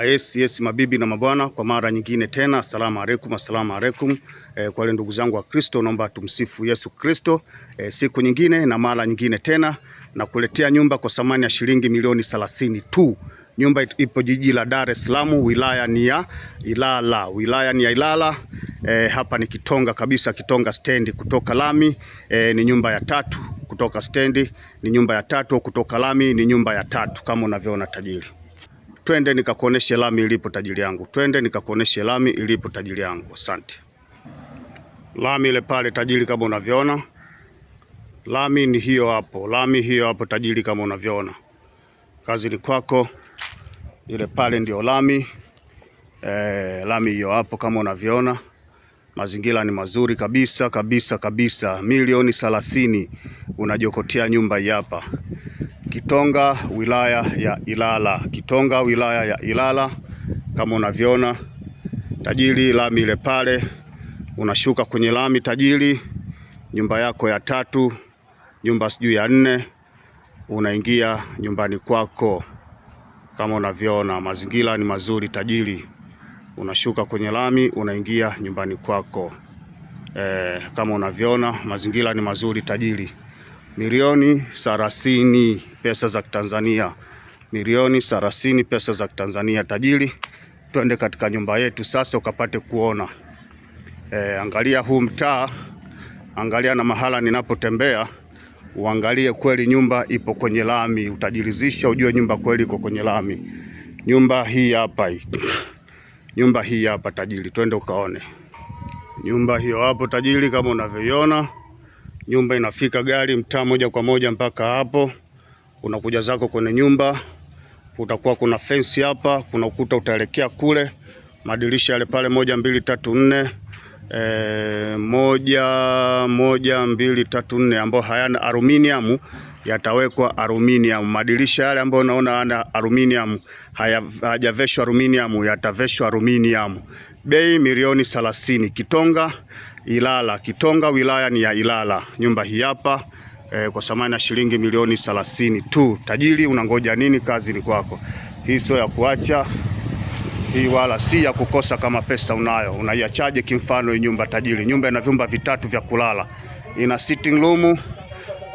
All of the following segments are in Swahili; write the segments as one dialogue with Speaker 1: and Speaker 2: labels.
Speaker 1: Yes, mabibi na mabwana, kwa mara nyingine tena, asalamu alaikum. Kwa wale ndugu zangu wa Kristo, naomba tumsifu Yesu Kristo. Siku nyingine na mara nyingine tena na kuletea nyumba kwa thamani ya shilingi milioni 30 tu. Nyumba ipo jiji la Dar es Salaam, wilaya ni ya Ilala. Hapa ni Kitonga kabisa, Kitonga stendi. Kutoka lami ni nyumba ya tatu, kutoka stendi ni nyumba ya tatu, kutoka lami ni nyumba ya tatu, kama unavyoona tajiri. Twende nikakuoneshe lami ilipo tajiri yangu. Twende nikakuoneshe lami ilipo tajiri yangu. Asante. Lami ile pale tajiri, kama unavyoona. Lami ni hiyo hapo. Lami hiyo hapo tajiri, kama unavyoona. Kazi ni kwako. Ile pale ndio lami. Lami hiyo hapo kama unavyoona. Mazingira ni mazuri kabisa. Milioni 30 unajokotea nyumba hii hapa. Kitonga wilaya ya Ilala. Kitonga wilaya ya Ilala, kama unavyoona tajiri. Lami ile pale, unashuka kwenye lami tajiri, nyumba yako ya tatu, nyumba sijui ya 4, unaingia nyumbani kwako. Kama unavyoona mazingira ni mazuri tajiri, unashuka kwenye lami unaingia nyumbani kwako. Kama unavyoona mazingira ni mazuri tajiri. Milioni 30 pesa za Tanzania. Milioni 30 pesa za Tanzania tajiri. Twende katika nyumba yetu sasa ukapate kuona. Angalia huu mtaa, angalia na mahala ninapotembea, uangalie kweli nyumba ipo kwenye lami. Utajiridhisha, ujue nyumba kweli iko kwenye lami. Nyumba hii hapa hii. Nyumba hii hapa tajiri, twende ukaone. Nyumba hiyo hapo tajiri, kama unavyoiona. Nyumba inafika gari mtaa moja kwa moja mpaka hapo. Unakuja zako kwenye nyumba, utakuwa kuna fence hapa, kuna ukuta utaelekea kule. Madirisha yale pale 1 2 3 4, 1 2 3 4 ambayo hayana aluminium yatawekwa aluminium. Madirisha yale ambayo unaona ana aluminium hayajaveshwa aluminium yataveshwa aluminium. Bei milioni 30. Kitonga Ilala. Kitonga wilaya ni ya Ilala. Nyumba hii hapa kwa thamani ya shilingi milioni 30 tu. Tajiri, unangoja nini? Kazi ni kwako. Hii sio ya kuacha, hii wala si ya kukosa. Kama pesa unayo unaiachaje? Kimfano hii nyumba tajiri, nyumba ina vyumba vitatu vya kulala, ina sitting room,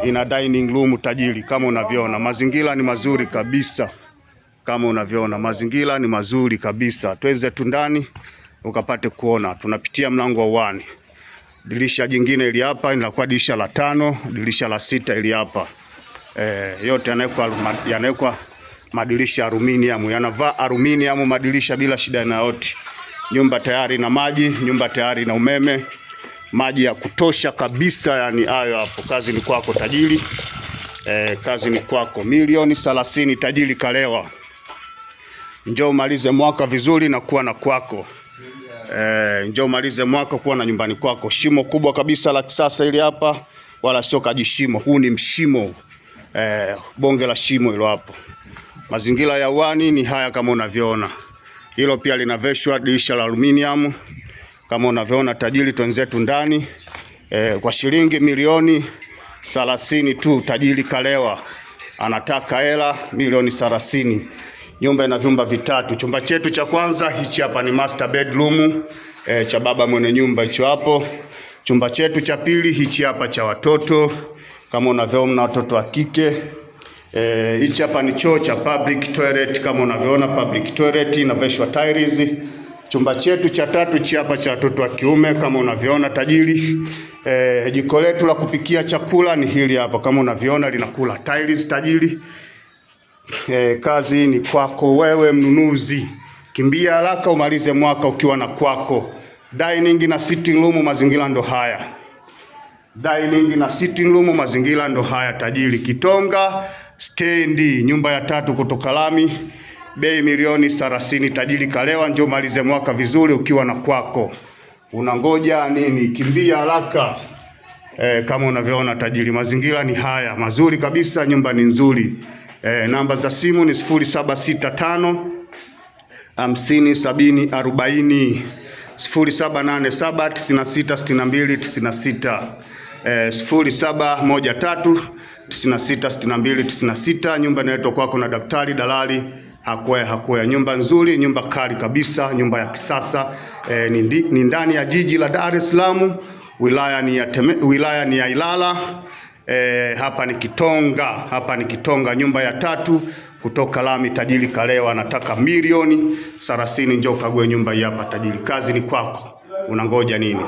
Speaker 1: ina dining room tajiri. Kama unavyoona mazingira ni mazuri kabisa, kama unavyoona mazingira ni mazuri kabisa. Twende tu ndani ukapate kuona. Tunapitia mlango wa 1. Dirisha jingine ili hapa inakuwa dirisha la 5, dirisha la 6 ili hapa. Yote yanawekwa madirisha aluminium, yanavaa aluminium madirisha bila shida na yote. Nyumba tayari na maji, nyumba tayari na umeme, maji ya kutosha kabisa. Yani hayo hapo. Kazi ni kwako tajiri. Kazi ni kwako. Milioni 30 tajiri kalewa. Njoo malize mwaka vizuri na kuwa na kwako. Njoo malize mwaka kuwa na nyumbani kwako. Shimo kubwa kabisa la kisasa ili hapa, wala sio kajishimo. Huu ni mshimo. Bonge la shimo hilo hapo. Mazingira ya uani ni haya kama unavyoona. Hilo pia linaveshwa dirisha la aluminium kama unavyoona tajiri. Twenzetu ndani. Kwa shilingi milioni 30 tu tajiri kalewa. Anataka hela milioni 30. Nyumba ina vyumba vitatu. Chumba chetu cha kwanza hichi hapa ni master bedroom cha baba mwenye nyumba hicho hapo. Chumba chetu cha pili hichi hapa cha watoto, kama unavyoona watoto wa kike. Hichi hapa ni choo cha public toilet, kama unavyoona public toilet inaveshwa tiles. Chumba chetu cha tatu hichi hapa cha watoto wa kiume, kama unavyoona tajiri. Jiko letu la kupikia chakula ni hili hapa, kama unavyoona linakula tiles tajiri. Kazi ni kwako wewe mnunuzi. Kimbia haraka umalize mwaka ukiwa na kwako. Dining na sitting room mazingira ndo haya. Dining na sitting room mazingira ndo haya tajiri. Kitonga stendi, nyumba ya tatu kutoka lami. Bei milioni 30 tajiri kalewa. Njoo malize mwaka vizuri ukiwa na kwako. Unangoja nini? Kimbia haraka. Kama unavyoona tajiri, mazingira ni haya mazuri kabisa, nyumba ni nzuri. Namba za simu ni 0765 50 70 40, 0787 96 62 96, 0713 96 62 96. Nyumba inaitwa kwako na daktari dalali Hakwea. Nyumba nzuri, nyumba kali kabisa, nyumba ya kisasa. Ni ndani ya jiji la Dar es Salaam, wilaya ni ya Ilala. Hapa ni Kitonga, nyumba ya 3 kutoka lami. Tajiri kalewa, anataka milioni 30. Njoo kague nyumba hii hapa tajiri, kazi ni kwako, unangoja nini?